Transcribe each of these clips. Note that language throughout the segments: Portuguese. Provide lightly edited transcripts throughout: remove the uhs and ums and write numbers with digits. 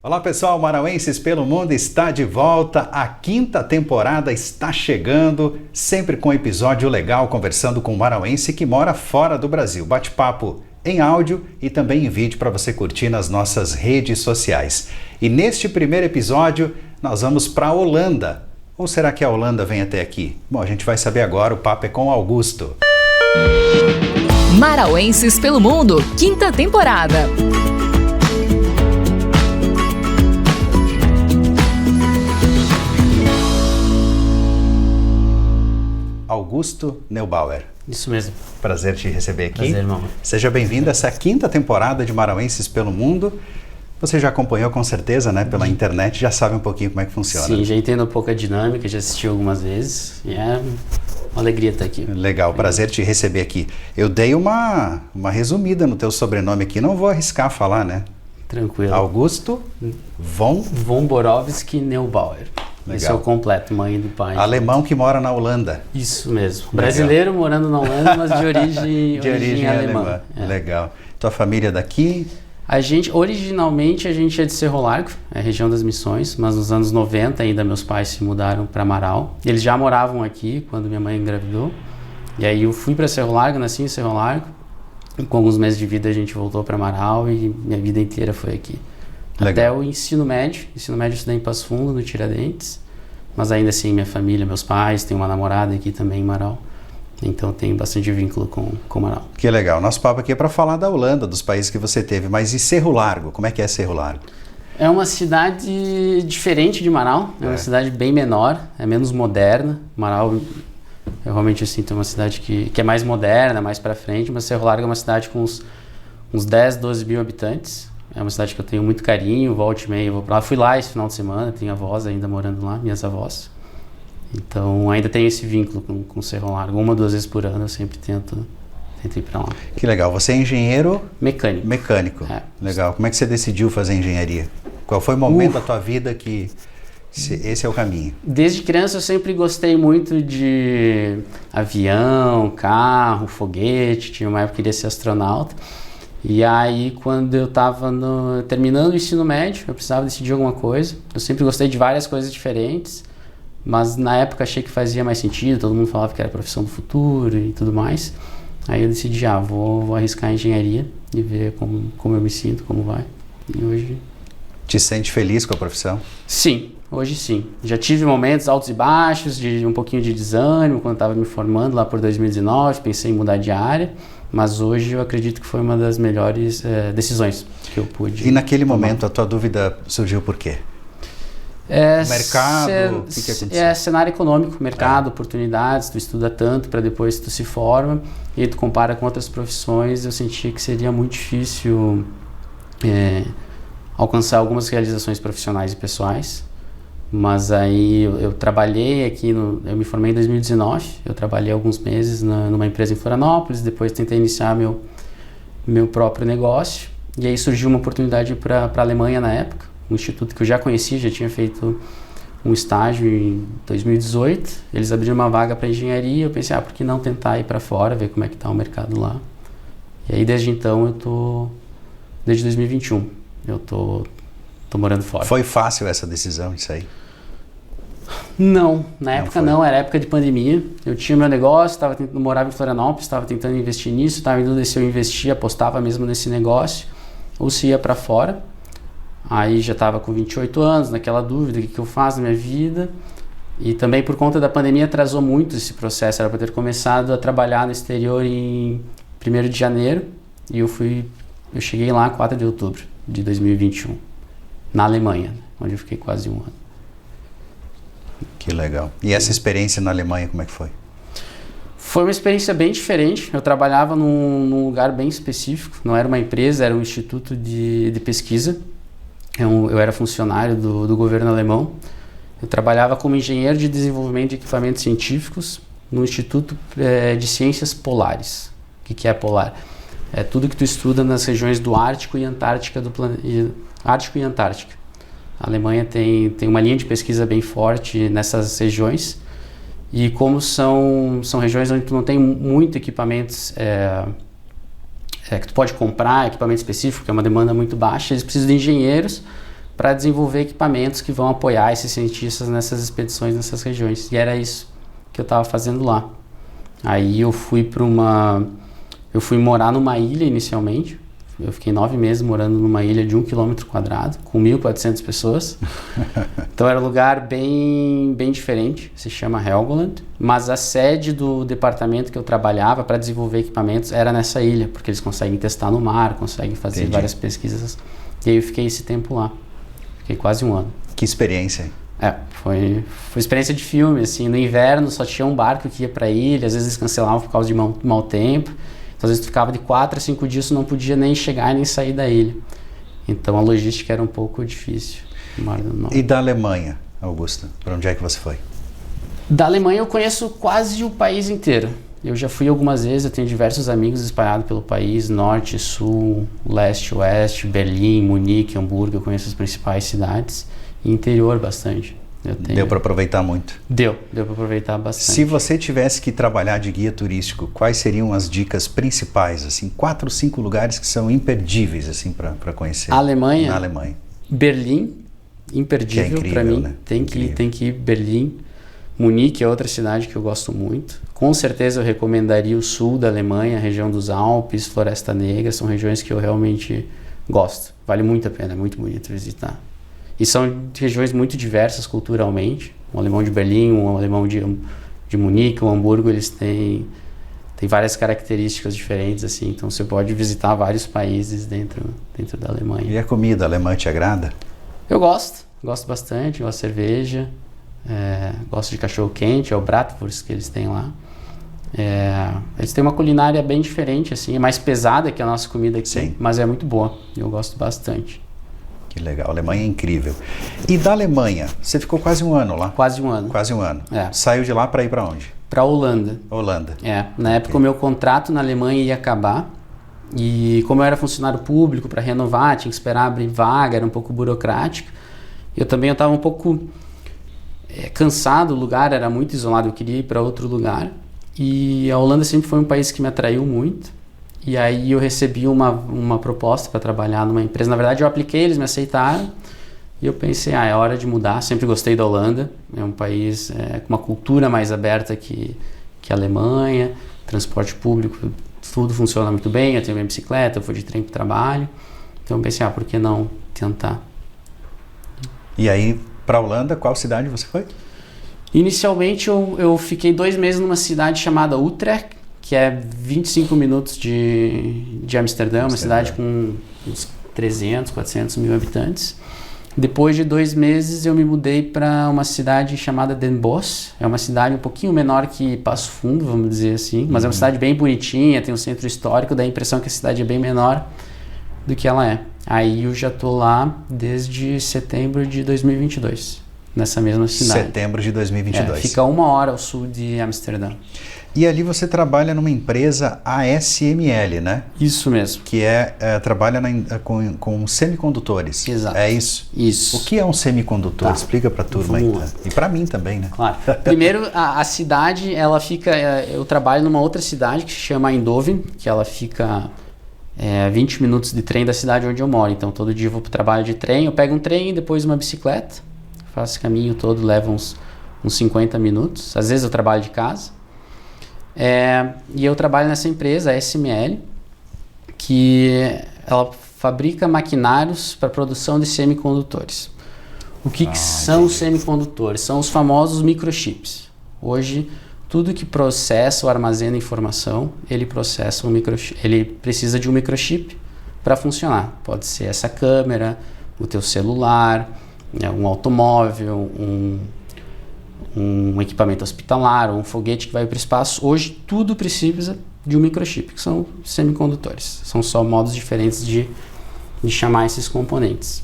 Olá pessoal, Marauenses pelo Mundo está de volta, a quinta temporada está chegando, sempre com episódio legal conversando com um marauense que mora fora do Brasil. Bate-papo em áudio e também em vídeo para você curtir nas nossas redes sociais. E neste primeiro episódio nós vamos para a Holanda. Ou será que a Holanda vem até aqui? Bom, a gente vai saber agora, o papo é com Augusto. Marauenses pelo Mundo, quinta temporada. Augusto Neubauer. Isso mesmo. Prazer te receber aqui. Prazer, irmão. Seja bem-vindo a essa quinta temporada de Marauenses pelo Mundo. Você já acompanhou com certeza, né? Pela internet, já sabe um pouquinho como é que funciona. Sim, já entendo um pouco a dinâmica, já assisti algumas vezes e é uma alegria estar aqui. Legal, prazer te receber aqui. Eu dei uma resumida no teu sobrenome aqui, não vou arriscar falar, né? Tranquilo. Augusto Von Borowski Neubauer. Legal. Esse é o completo, mãe do pai. Alemão que mora na Holanda. Isso mesmo. Brasileiro morando na Holanda, mas de origem alemã. É. Legal. Tua família é daqui? Originalmente a gente é de Cerro Largo, é a região das Missões, mas nos anos 90 ainda meus pais se mudaram para Marau. Eles já moravam aqui quando minha mãe engravidou. E aí eu fui para Cerro Largo, nasci em Cerro Largo. E com alguns meses de vida a gente voltou para Marau e minha vida inteira foi aqui. Legal. Até o ensino médio eu estudei em Passo Fundo, no Tiradentes, mas ainda assim minha família, meus pais, tem uma namorada aqui também em Marau, então tem bastante vínculo com Marau. Que legal, nosso papo aqui é para falar da Holanda, dos países que você teve, mas e Cerro Largo, como é que é Cerro Largo? É uma cidade diferente de Marau, é uma cidade bem menor, é menos moderna. Marau, eu realmente sinto uma cidade que é mais moderna, mais para frente, mas Cerro Largo é uma cidade com uns 10, 12 mil habitantes. É uma cidade que eu tenho muito carinho, volta e meia eu vou pra lá. Fui lá esse final de semana, tenho avós ainda morando lá, minhas avós. Então ainda tenho esse vínculo com Cerro Largo. 1 ou 2 vezes por ano eu sempre tento ir pra lá. Que legal, você é engenheiro? Mecânico. É. Legal, como é que você decidiu fazer engenharia? Qual foi o momento da tua vida que esse é o caminho? Desde criança eu sempre gostei muito de avião, carro, foguete. Tinha uma época que queria ser astronauta. E aí, quando eu estava terminando o ensino médio, eu precisava decidir alguma coisa. Eu sempre gostei de várias coisas diferentes, mas na época achei que fazia mais sentido, todo mundo falava que era a profissão do futuro e tudo mais. Aí eu decidi, vou arriscar engenharia e ver como eu me sinto, como vai. E hoje... Te sente feliz com a profissão? Sim, hoje sim. Já tive momentos altos e baixos, de um pouquinho de desânimo, quando estava me formando lá por 2019, pensei em mudar de área. Mas hoje eu acredito que foi uma das melhores decisões que eu pude. E naquele momento a tua dúvida surgiu por quê? Mercado, o que aconteceu? Cenário econômico, mercado, oportunidades, tu estuda tanto para depois tu se forma e tu compara com outras profissões, eu sentia que seria muito difícil alcançar algumas realizações profissionais e pessoais. Mas aí eu trabalhei aqui, eu me formei em 2019, eu trabalhei alguns meses numa empresa em Florianópolis, depois tentei iniciar meu próprio negócio, e aí surgiu uma oportunidade para a Alemanha na época, um instituto que eu já conhecia, já tinha feito um estágio em 2018, eles abriram uma vaga para engenharia, eu pensei, por que não tentar ir para fora, ver como é que está o mercado lá. E aí desde então desde 2021, eu tô morando fora. Foi fácil essa decisão de sair? Não, na época não, era época de pandemia. Eu tinha meu negócio, morava em Florianópolis, estava tentando investir nisso, estava em dúvida se eu investia, apostava mesmo nesse negócio, ou se ia para fora. Aí já estava com 28 anos, naquela dúvida, o que eu faço na minha vida. E também por conta da pandemia atrasou muito esse processo, era para ter começado a trabalhar no exterior em 1º de janeiro, e eu cheguei lá 4 de outubro de 2021, na Alemanha, onde eu fiquei quase um ano. Que legal. E essa experiência na Alemanha, como é que foi? Foi uma experiência bem diferente. Eu trabalhava num lugar bem específico, não era uma empresa, era um instituto de pesquisa. Eu era funcionário do governo alemão. Eu trabalhava como engenheiro de desenvolvimento de equipamentos científicos no Instituto de Ciências Polares. O que é polar? É tudo que tu estuda nas regiões do Ártico e Antártica Ártico e Antártica. A Alemanha tem uma linha de pesquisa bem forte nessas regiões, e como são regiões onde tu não tem muito equipamentos que tu pode comprar, equipamento específico, que é uma demanda muito baixa, eles precisam de engenheiros para desenvolver equipamentos que vão apoiar esses cientistas nessas expedições, nessas regiões. E era isso que eu estava fazendo lá. Aí eu fui morar numa ilha inicialmente. Eu fiquei 9 meses morando numa ilha de 1 km², com 1.400 pessoas. Então era um lugar bem diferente, se chama Helgoland. Mas a sede do departamento que eu trabalhava para desenvolver equipamentos era nessa ilha, porque eles conseguem testar no mar, conseguem fazer várias pesquisas. E aí eu fiquei esse tempo lá. Fiquei quase 1 ano. Que experiência. Foi experiência de filme, assim. No inverno só tinha um barco que ia para a ilha, às vezes eles cancelavam por causa de mau tempo. Então, às vezes tu ficava de 4 a 5 dias, tu não podia nem chegar nem sair da ilha. Então a logística era um pouco difícil. E da Alemanha, Augusto? Para onde é que você foi? Da Alemanha eu conheço quase o país inteiro. Eu já fui algumas vezes, eu tenho diversos amigos espalhados pelo país, norte, sul, leste, oeste, Berlim, Munique, Hamburgo, eu conheço as principais cidades. E interior bastante. Deu para aproveitar muito? Deu para aproveitar bastante. Se você tivesse que trabalhar de guia turístico, quais seriam as dicas principais, assim, 4 ou 5 lugares que são imperdíveis, assim, para conhecer? Alemanha. Na Alemanha. Berlim, imperdível para mim. Né? Tem que ir Berlim. Munique é outra cidade que eu gosto muito. Com certeza eu recomendaria o sul da Alemanha, a região dos Alpes, Floresta Negra, são regiões que eu realmente gosto. Vale muito a pena, é muito bonito visitar. E são regiões muito diversas culturalmente. Um alemão de Berlim, um alemão de Munique, um Hamburgo, eles têm várias características diferentes, assim. Então você pode visitar vários países dentro da Alemanha. E a comida alemã te agrada? Eu gosto bastante, gosto de cerveja, gosto de cachorro-quente, é o Bratwurst que eles têm lá. Eles têm uma culinária bem diferente, assim, é mais pesada que a nossa comida aqui, sim, mas é muito boa, eu gosto bastante. Que legal, a Alemanha é incrível. E da Alemanha, você ficou quase 1 ano lá? Quase 1 ano. Quase 1 ano. Saiu de lá para ir para onde? Para Holanda. Holanda. Na época o meu contrato na Alemanha ia acabar e como eu era funcionário público, para renovar, tinha que esperar abrir vaga, era um pouco burocrático. Eu estava um pouco cansado, o lugar era muito isolado, eu queria ir para outro lugar. E a Holanda sempre foi um país que me atraiu muito. E aí eu recebi uma proposta para trabalhar numa empresa. Na verdade eu apliquei, eles me aceitaram. E eu pensei, é hora de mudar. Sempre gostei da Holanda. É um país com uma cultura mais aberta que a Alemanha. Transporte público, tudo funciona muito bem. Eu tenho minha bicicleta, eu vou de trem para o trabalho. Então eu pensei, por que não tentar? E aí, para a Holanda, qual cidade você foi? Inicialmente eu fiquei 2 meses numa cidade chamada Utrecht, que é 25 minutos de Amsterdã, uma cidade com uns 300, 400 mil habitantes. Depois de 2 meses eu me mudei para uma cidade chamada Den Bosch. É uma cidade um pouquinho menor que Passo Fundo, vamos dizer assim, mas é uma cidade bem bonitinha, tem um centro histórico, dá a impressão que a cidade é bem menor do que ela é. Aí eu já estou lá desde setembro de 2022, nessa mesma cidade. Setembro de 2022. Fica 1 hora ao sul de Amsterdã. E ali você trabalha numa empresa ASML, né? Isso mesmo. Que trabalha com semicondutores. Exato. É isso? Isso. O que é um semicondutor? Tá. Explica para a turma aí. Tá? E para mim também, né? Claro. Primeiro, a cidade, ela fica... Eu trabalho numa outra cidade que se chama Eindhoven, que ela fica 20 minutos de trem da cidade onde eu moro. Então, todo dia eu vou para o trabalho de trem. Eu pego um trem e depois uma bicicleta. Faço esse caminho todo, leva uns 50 minutos. Às vezes eu trabalho de casa. E eu trabalho nessa empresa, a ASML, que ela fabrica maquinários para produção de semicondutores. O que são os semicondutores? São os famosos microchips. Hoje, tudo que processa ou armazena informação, ele precisa de um microchip para funcionar. Pode ser essa câmera, o teu celular, um automóvel, um equipamento hospitalar, ou um foguete que vai para o espaço. Hoje tudo precisa de um microchip, que são semicondutores. São só modos diferentes de chamar esses componentes.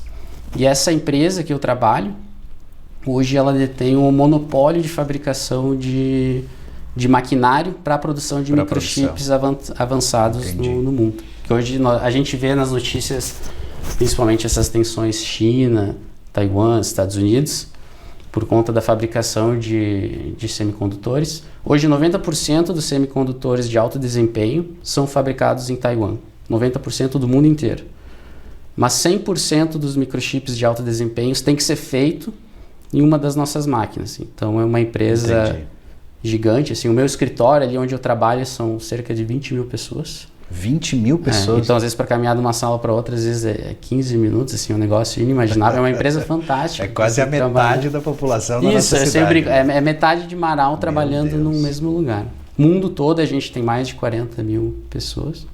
E essa empresa que eu trabalho, hoje ela detém um monopólio de fabricação de maquinário para a produção de microchips avançados no mundo. Que hoje a gente vê nas notícias, principalmente essas tensões China, Taiwan, Estados Unidos, por conta da fabricação de semicondutores. Hoje 90% dos semicondutores de alto desempenho são fabricados em Taiwan. 90% do mundo inteiro. Mas 100% dos microchips de alto desempenho tem que ser feito em uma das nossas máquinas. Então é uma empresa gigante. Assim, o meu escritório, ali onde eu trabalho, são cerca de 20 mil pessoas. 20 mil pessoas? Então, às vezes, para caminhar de uma sala para outra, às vezes é 15 minutos, assim, um negócio inimaginável. É uma empresa fantástica. É quase a metade da população da nossa cidade. Isso, é metade de Marau trabalhando no mesmo lugar. Mundo todo, a gente tem mais de 40 mil pessoas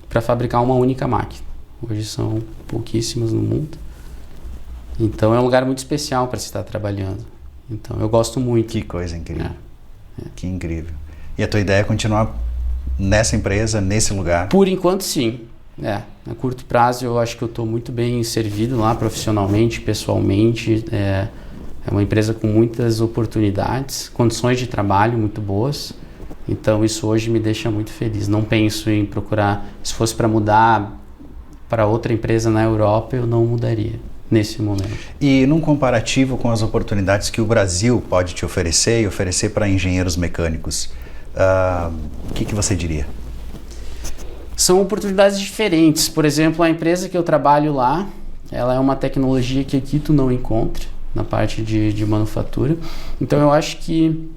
para fabricar uma única máquina. Hoje são pouquíssimas no mundo. Então, é um lugar muito especial para se estar trabalhando. Então, eu gosto muito. Que coisa incrível. Que incrível. E a tua ideia é continuar nessa empresa, nesse lugar? Por enquanto, sim. A curto prazo, eu acho que eu estou muito bem servido lá profissionalmente, pessoalmente. É uma empresa com muitas oportunidades, condições de trabalho muito boas. Então, isso hoje me deixa muito feliz. Não penso em procurar... Se fosse para mudar para outra empresa na Europa, eu não mudaria nesse momento. E num comparativo com as oportunidades que o Brasil pode te oferecer e oferecer para engenheiros mecânicos, o que você diria? São oportunidades diferentes. Por exemplo, a empresa que eu trabalho lá, ela é uma tecnologia que aqui tu não encontra na parte de manufatura. Então eu acho que,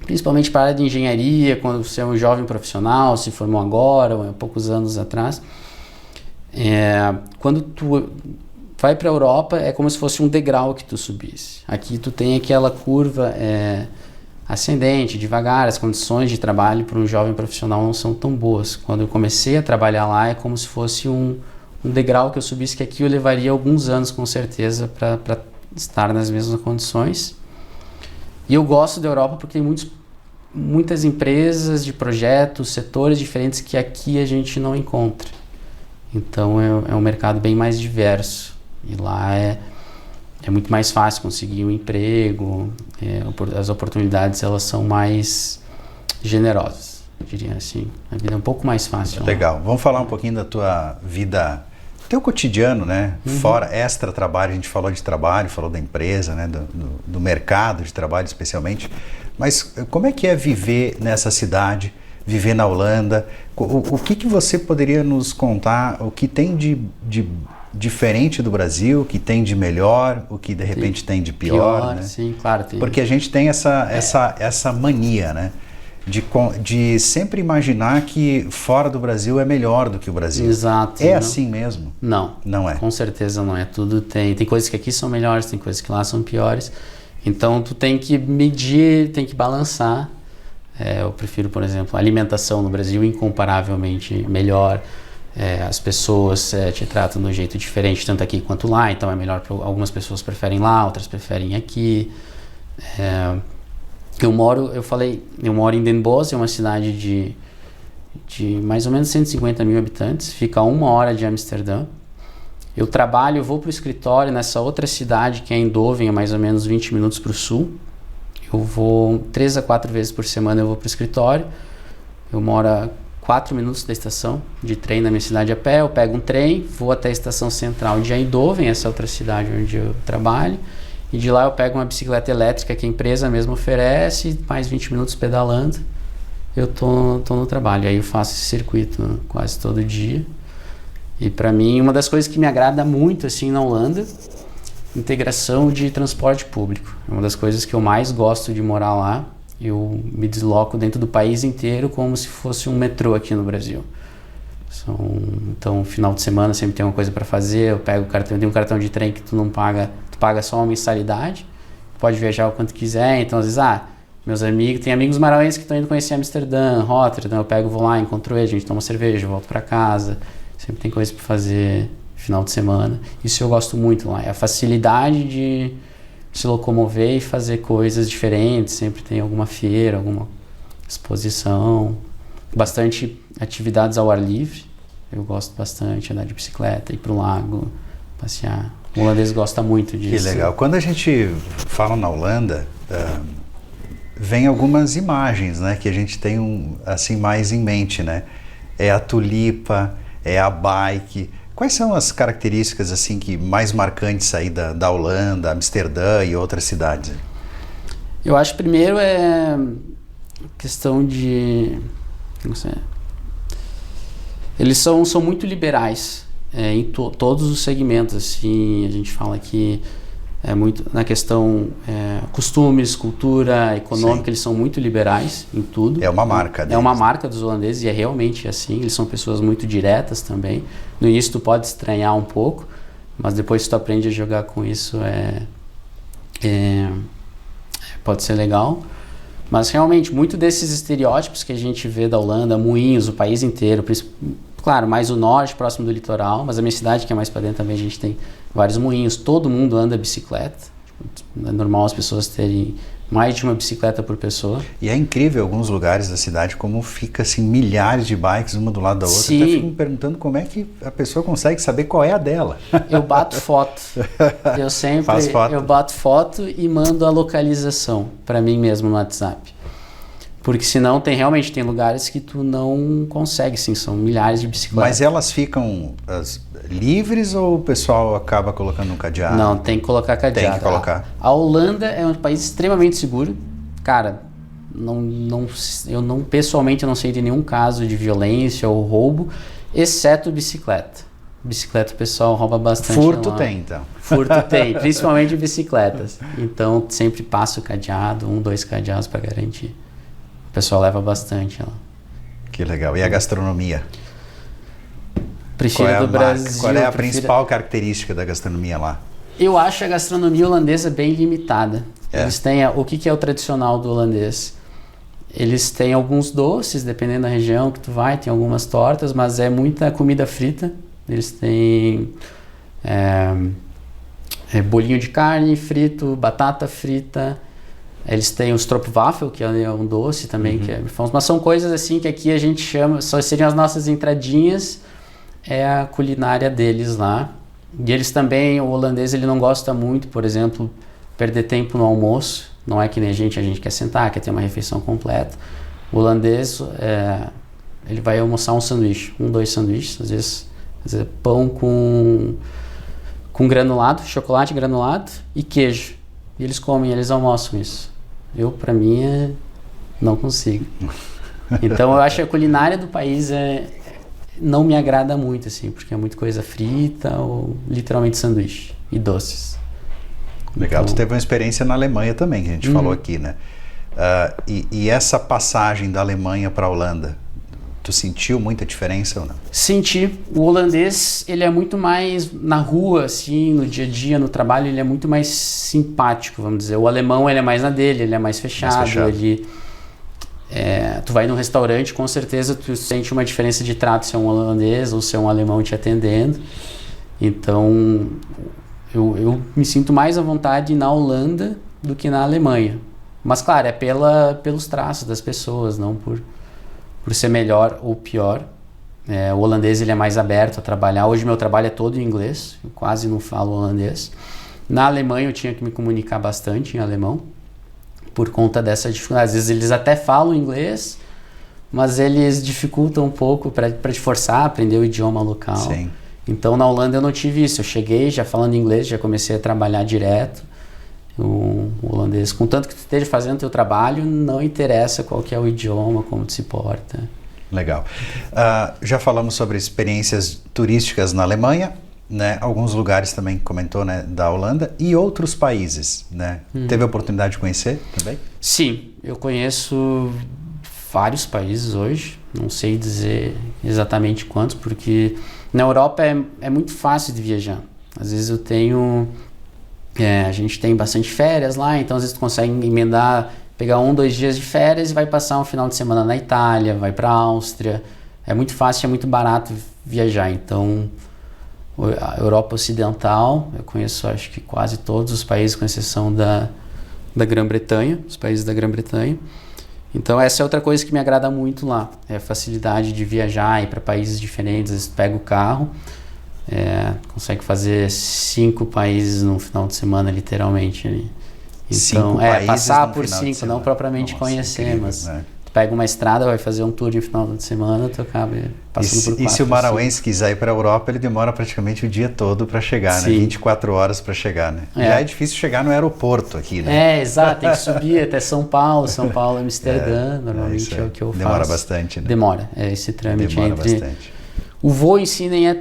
principalmente para a área de engenharia, quando você é um jovem profissional, se formou agora ou há poucos anos atrás, quando tu vai para a Europa, é como se fosse um degrau que tu subisse. Aqui tu tem aquela curva ascendente, devagar. As condições de trabalho para um jovem profissional não são tão boas. Quando eu comecei a trabalhar lá, é como se fosse um degrau que eu subisse, que aqui eu levaria alguns anos, com certeza, para estar nas mesmas condições. E eu gosto da Europa porque tem muitas empresas de projetos, setores diferentes que aqui a gente não encontra. Então é um mercado bem mais diverso. E lá é muito mais fácil conseguir um emprego, as oportunidades elas são mais generosas, eu diria assim. A vida é um pouco mais fácil. Legal. Vamos falar um pouquinho da tua vida, teu cotidiano, né? Fora extra trabalho, a gente falou de trabalho, falou da empresa, né? Do mercado de trabalho especialmente. Mas como é que é viver nessa cidade, viver na Holanda? O que você poderia nos contar, o que tem de diferente do Brasil, o que tem de melhor, o que de repente tem de pior, né? Sim, claro. Porque a gente tem essa mania, né? De sempre imaginar que fora do Brasil é melhor do que o Brasil. Exato. É assim mesmo? Não. Não é? Com certeza não é. Tudo tem coisas que aqui são melhores, tem coisas que lá são piores. Então tu tem que medir, tem que balançar. Eu prefiro, por exemplo, a alimentação no Brasil incomparavelmente melhor. As pessoas te tratam de um jeito diferente, tanto aqui quanto lá, então é melhor. Algumas pessoas preferem lá, outras preferem aqui. Eu moro em Den Bosch, é uma cidade de mais ou menos 150 mil habitantes, fica a 1 hora de Amsterdã. Eu vou para o escritório nessa outra cidade, que é Eindhoven, a mais ou menos 20 minutos para o sul. Eu vou 3 a 4 vezes por semana, eu vou para o escritório. Eu moro a 4 minutos da estação de trem na minha cidade a pé. Eu pego um trem, vou até a estação central de Eindhoven, essa outra cidade onde eu trabalho. E de lá eu pego uma bicicleta elétrica que a empresa mesmo oferece, mais 20 minutos pedalando, eu tô no trabalho. Aí eu faço esse circuito quase todo dia. E para mim, uma das coisas que me agrada muito assim na Holanda, integração de transporte público. É uma das coisas que eu mais gosto de morar lá. Eu me desloco dentro do país inteiro como se fosse um metrô aqui no Brasil. Então, final de semana sempre tem uma coisa para fazer. Eu pego o cartão, tem um cartão de trem que tu não paga, tu paga só uma mensalidade, pode viajar o quanto quiser. Então, às vezes, tem amigos marauenses que estão indo conhecer Amsterdã, Rotterdam, eu vou lá, encontro eles, a gente toma cerveja, volto para casa. Sempre tem coisa para fazer final de semana. Isso eu gosto muito lá, é a facilidade de se locomover e fazer coisas diferentes. Sempre tem alguma feira, alguma exposição, bastante atividades ao ar livre. Eu gosto bastante, andar de bicicleta, ir para o lago, passear. O holandês gosta muito disso. Que legal. Quando a gente fala na Holanda, vem algumas imagens, né, que a gente tem assim mais em mente, né? É a tulipa, é a bike. Quais são as características assim que mais marcantes aí da Holanda, Amsterdã e outras cidades? Eu acho primeiro questão de, não sei, eles são muito liberais. em todos os segmentos, assim, a gente fala que é muito na questão costumes, cultura, econômica, Sim. eles são muito liberais em tudo. É uma marca deles. É uma marca dos holandeses e é realmente assim, eles são pessoas muito diretas também. No início tu pode estranhar um pouco, mas depois que tu aprende a jogar com isso, pode ser legal. Mas realmente, muito desses estereótipos que a gente vê da Holanda, Moinhos, o país inteiro, claro, mais o norte, próximo do litoral, mas a minha cidade, que é mais para dentro, também a gente tem vários moinhos. Todo mundo anda bicicleta. É normal as pessoas terem mais de uma bicicleta por pessoa. E é incrível alguns lugares da cidade como fica assim milhares de bikes uma do lado da outra. Sim. Até fico me perguntando como é que a pessoa consegue saber qual é a dela. Eu bato foto. Eu sempre Faz foto. Eu bato foto e mando a localização para mim mesmo no WhatsApp. Porque senão realmente tem lugares que tu não consegue, sim, são milhares de bicicletas. Mas elas ficam livres ou o pessoal acaba colocando um cadeado? Não, tem que colocar cadeado. Tem que colocar. A Holanda é um país extremamente seguro. Cara, pessoalmente eu não sei de nenhum caso de violência ou roubo, exceto bicicleta. Bicicleta o pessoal rouba bastante. Furto lá. tem, então. Furto tem, principalmente bicicletas. Então sempre passa o cadeado, 2 cadeados para garantir. O pessoal leva bastante lá. Que legal. E a gastronomia? Prefiro Qual é a do Brasil. Qual é a principal característica da gastronomia lá? Eu acho a gastronomia holandesa bem limitada. É. Eles têm o que é o tradicional do holandês? Eles têm alguns doces, dependendo da região que tu vai, tem algumas tortas, mas é muita comida frita. Eles têm bolinho de carne frito, batata frita. Eles têm o stroopwafel, que é um doce também, que é famoso. Mas são coisas assim que aqui a gente chama, só seriam as nossas entradinhas, é a culinária deles lá. E eles também, o holandês, ele não gosta muito, por exemplo, perder tempo no almoço. Não é que nem a gente quer sentar, quer ter uma refeição completa. O holandês, ele vai almoçar um sanduíche, 2 sanduíches, às vezes pão com granulado, chocolate granulado e queijo. E eles comem, eles almoçam isso. Pra mim, não consigo. Então, eu acho que a culinária do país não me agrada muito, assim, porque é muita coisa frita ou literalmente sanduíche e doces. Legal. Então, Tu teve uma experiência na Alemanha também, que a gente falou aqui, né? E essa passagem da Alemanha para a Holanda, tu sentiu muita diferença ou não? Senti. O holandês, ele é muito mais na rua, assim, no dia a dia, no trabalho, ele é muito mais simpático, vamos dizer. O alemão, ele é mais na dele, ele é mais fechado. Tu vai num restaurante, com certeza tu sente uma diferença de trato se é um holandês ou se é um alemão te atendendo. Então, eu me sinto mais à vontade na Holanda do que na Alemanha. Mas, claro, é pelos traços das pessoas, não por ser melhor ou pior. O holandês, ele é mais aberto a trabalhar. Hoje meu trabalho é todo em inglês, eu quase não falo holandês. Na Alemanha eu tinha que me comunicar bastante em alemão, por conta dessa dificuldade. Às vezes eles até falam inglês, mas eles dificultam um pouco para te forçar a aprender o idioma local. Sim. Então na Holanda eu não tive isso. Eu cheguei já falando inglês, já comecei a trabalhar direto. O holandês, contanto que tu esteja fazendo o teu trabalho, não interessa qual que é o idioma, como tu se porta. Legal. Já falamos sobre experiências turísticas na Alemanha, né? Alguns lugares também comentou, né, da Holanda e outros países, né? Teve a oportunidade de conhecer também? Sim, eu conheço vários países hoje, não sei dizer exatamente quantos, porque na Europa é muito fácil de viajar. Às vezes eu tenho... a gente tem bastante férias lá, então às vezes tu consegue emendar, pegar 2 dias de férias e vai passar um final de semana na Itália, vai para a Áustria. É muito fácil, é muito barato viajar. Então, a Europa Ocidental, eu conheço acho que quase todos os países, com exceção da Grã-Bretanha, os países da Grã-Bretanha. Então essa é outra coisa que me agrada muito lá, é a facilidade de viajar, ir para países diferentes. Às vezes tu pega o carro, consegue fazer 5 países num final de semana, literalmente. Então, 5 países passar num por final de 5, não semana. propriamente Nossa, conhecer, incrível, mas né? tu pega uma estrada, vai fazer um tour de final de semana, tu acaba passando por 4. E se o marauense quiser ir para a Europa, ele demora praticamente o dia todo para chegar, né? 24 horas para chegar, né? Já é difícil chegar no aeroporto aqui, né? Exato, tem que subir até São Paulo, Amsterdã, normalmente é o que eu faço. Demora bastante, né? Demora, esse trâmite Demora entre... bastante. O voo em si nem é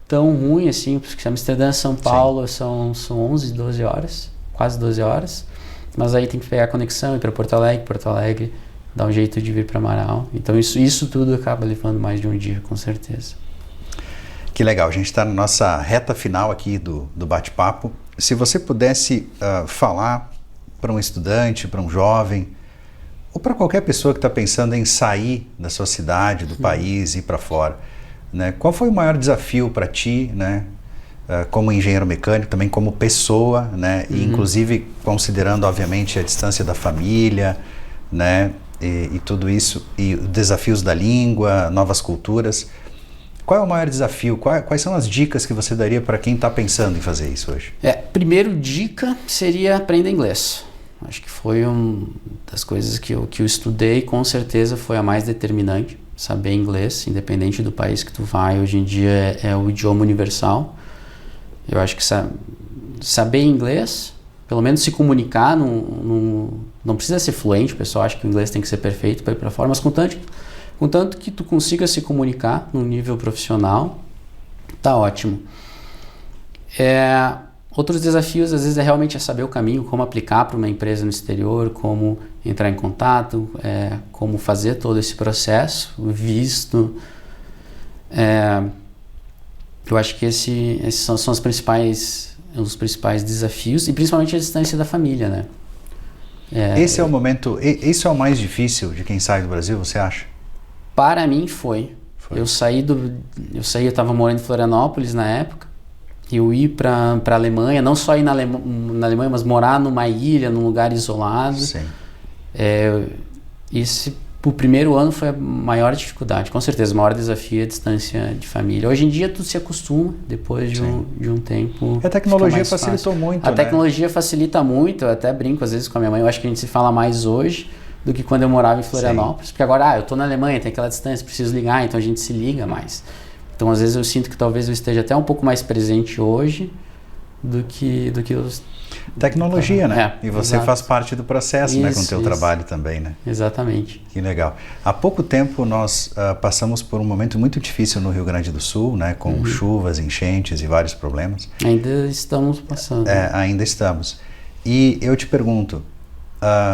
tão ruim assim, porque Amsterdã, São Paulo são 11, 12 horas, quase 12 horas, mas aí tem que pegar a conexão, ir para Porto Alegre dá um jeito de vir para Amaral. Então isso tudo acaba levando mais de um dia, com certeza. Que legal, a gente está na nossa reta final aqui do bate-papo. Se você pudesse falar para um estudante, para um jovem, ou para qualquer pessoa que está pensando em sair da sua cidade, do país e ir para fora, né? Qual foi o maior desafio para ti, né? Como engenheiro mecânico, também como pessoa, né? E inclusive considerando, obviamente, a distância da família, né? E tudo isso, e desafios da língua, novas culturas. Qual é o maior desafio? Quais são as dicas que você daria para quem está pensando em fazer isso hoje? Primeiro dica seria aprender inglês. Acho que foi uma das coisas que eu estudei, com certeza foi a mais determinante. Saber inglês, independente do país que tu vai, hoje em dia é o idioma universal. Eu acho que saber inglês, pelo menos se comunicar, não precisa ser fluente, o pessoal acha que o inglês tem que ser perfeito para ir para fora, mas contanto que tu consiga se comunicar num nível profissional, tá ótimo. Outros desafios, às vezes, é realmente saber o caminho, como aplicar para uma empresa no exterior, como entrar em contato, como fazer todo esse processo, o visto. Eu acho que esses são os principais desafios, e principalmente a distância da família, né? Esse é o momento, isso é o mais difícil de quem sai do Brasil, você acha? Para mim foi. Eu estava morando em Florianópolis na época, eu ir para a Alemanha, não só ir na Alemanha, mas morar numa ilha, num lugar isolado. Sim. O primeiro ano foi a maior dificuldade, com certeza, o maior desafio é a distância de família. Hoje em dia tudo se acostuma, depois de um tempo. A tecnologia facilitou muito, A tecnologia facilita muito, eu até brinco às vezes com a minha mãe, eu acho que a gente se fala mais hoje do que quando eu morava em Florianópolis. Sim. Porque agora, eu tô na Alemanha, tem aquela distância, preciso ligar, então a gente se liga mais. Então às vezes eu sinto que talvez eu esteja até um pouco mais presente hoje do que os... Tecnologia, né? E você faz parte do processo, né? Com o teu trabalho também, né? Exatamente. Que legal. Há pouco tempo nós passamos por um momento muito difícil no Rio Grande do Sul, né? Com chuvas, enchentes e vários problemas. Ainda estamos passando. Ainda estamos. E eu te pergunto,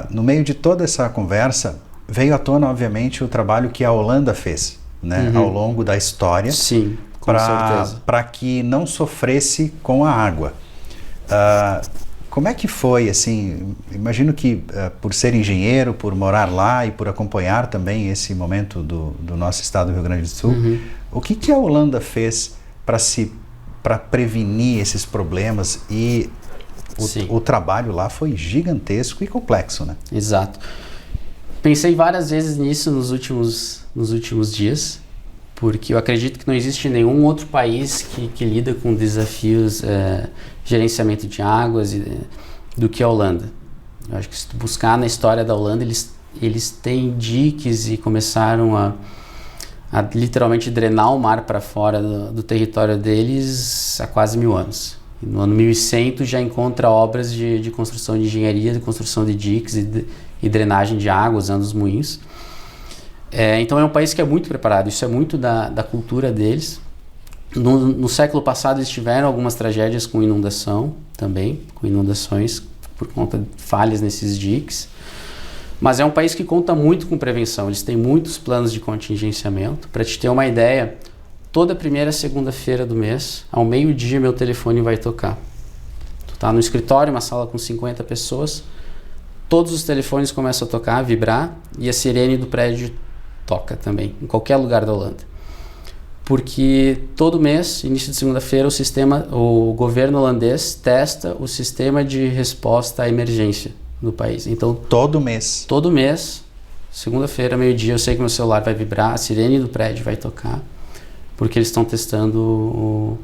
no meio de toda essa conversa, veio à tona, obviamente, o trabalho que a Holanda fez, né? Ao longo da história. Sim, com certeza. Para que não sofresse com a água. Como é que foi, assim, imagino que por ser engenheiro, por morar lá e por acompanhar também esse momento do nosso estado do Rio Grande do Sul, o que a Holanda fez para prevenir esses problemas e o trabalho lá foi gigantesco e complexo, né? Exato. Pensei várias vezes nisso nos últimos dias, porque eu acredito que não existe nenhum outro país que lida com desafios gerenciamento de águas do que a Holanda. Eu acho que se tu buscar na história da Holanda, eles têm diques e começaram a literalmente drenar o mar para fora do território deles há quase 1000 anos. E no ano 1100 tu já encontra obras de construção de engenharia, de construção de diques e drenagem de água usando os moinhos. Então é um país que é muito preparado, isso é muito da cultura deles. No século passado eles tiveram algumas tragédias com inundação também, com inundações por conta de falhas nesses diques. Mas é um país que conta muito com prevenção, eles têm muitos planos de contingenciamento. Para te ter uma ideia, toda primeira segunda-feira do mês, ao meio-dia, meu telefone vai tocar. Tu tá no escritório, uma sala com 50 pessoas, todos os telefones começam a tocar, a vibrar, e a sirene do prédio toca também, em qualquer lugar da Holanda. Porque todo mês, início de segunda-feira, o governo holandês testa o sistema de resposta à emergência do país. Então, todo mês, segunda-feira, meio-dia, eu sei que meu celular vai vibrar, a sirene do prédio vai tocar, porque eles estão testando o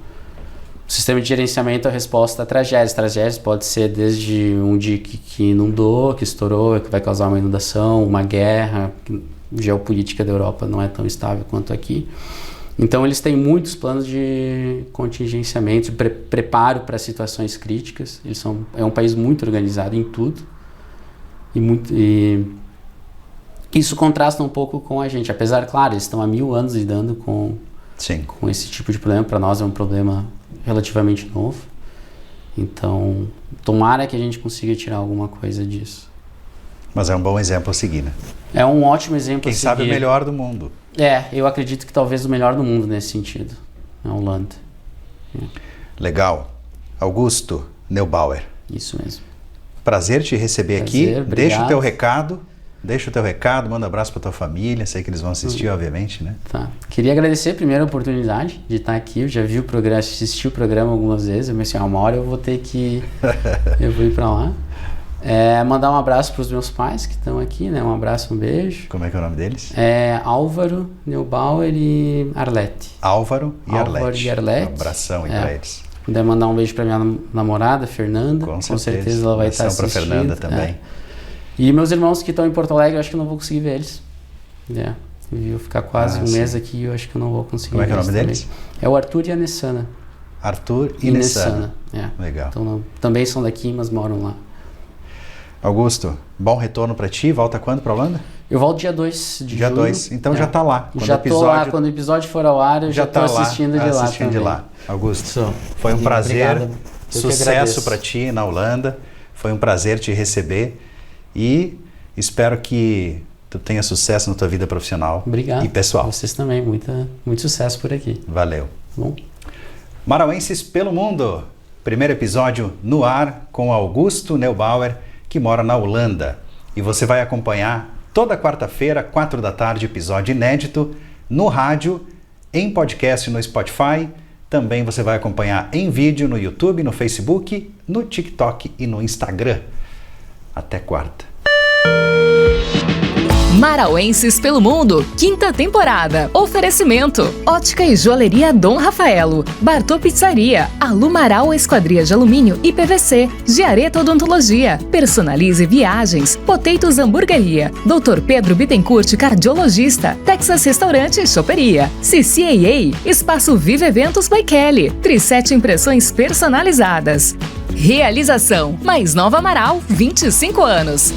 sistema de gerenciamento à resposta a tragédias. Tragédias pode ser desde um dique que inundou, que estourou, que vai causar uma inundação, uma guerra. A geopolítica da Europa não é tão estável quanto aqui. Então eles têm muitos planos de contingenciamento, de preparo para situações críticas. É um país muito organizado em tudo. E isso contrasta um pouco com a gente. Apesar, claro, eles estão há 1000 anos lidando com Sim. com esse tipo de problema. Para nós é um problema relativamente novo. Então, tomara que a gente consiga tirar alguma coisa disso. Mas é um bom exemplo a seguir, né? É um ótimo exemplo Quem a seguir. sabe o melhor do mundo. Eu acredito que talvez o melhor do mundo nesse sentido. A Holanda. Legal. Augusto Neubauer. Isso mesmo. Prazer te receber aqui. Obrigado. Deixa o teu recado, manda um abraço para tua família. Sei que eles vão assistir, obviamente, né? Tá. Queria agradecer primeiro a oportunidade de estar aqui. Eu já vi o programa, assisti o programa algumas vezes. Eu pensei, uma hora eu vou ter que... eu vou ir para lá. Mandar um abraço para os meus pais que estão aqui, né? Um abraço, um beijo. Como é que é o nome deles? Álvaro Neubauer e Arlete. Álvaro e Arlete. Um abração aí para eles. Puder mandar um beijo para minha namorada, Fernanda. Com certeza ela vai estar assistindo. Para Fernanda também. E meus irmãos que estão em Porto Alegre, eu acho que eu não vou conseguir ver eles. Eu vou ficar quase um mês aqui e eu acho que eu não vou conseguir ver eles. Como é que é o nome deles? É o Arthur e a Nessana. Arthur e Nessana. Legal. Então, também são daqui, mas moram lá. Augusto, bom retorno para ti. Volta quando para a Holanda? Eu volto dia 2 de julho. Dia 2, então já está lá. Já estou lá. Quando o episódio for ao ar, eu já estou assistindo de lá. Augusto, foi um prazer. Sucesso para ti na Holanda. Foi um prazer te receber e espero que tu tenha sucesso na tua vida profissional. Obrigado. E pessoal. Vocês também. Muito sucesso por aqui. Valeu. Bom. Marauenses pelo Mundo. Primeiro episódio no ar com Augusto Neubauer, que mora na Holanda. E você vai acompanhar toda quarta-feira, 4 da tarde, episódio inédito, no rádio, em podcast no Spotify. Também você vai acompanhar em vídeo no YouTube, no Facebook, no TikTok e no Instagram. Até quarta. Marauenses pelo Mundo, 5ª temporada. Oferecimento: Ótica e Joalheria Dom Rafaelo, Bartô Pizzaria, Alumaral Esquadria de Alumínio e PVC, Giareta Odontologia, Personalize Viagens, Potatoes Hamburgueria, Dr. Pedro Bittencourt Cardiologista, Texas Restaurante e Choperia, CCAA, Espaço Vive Eventos by Kelly, Tri7 Impressões Personalizadas. Realização: Mais Nova Amaral, 25 anos.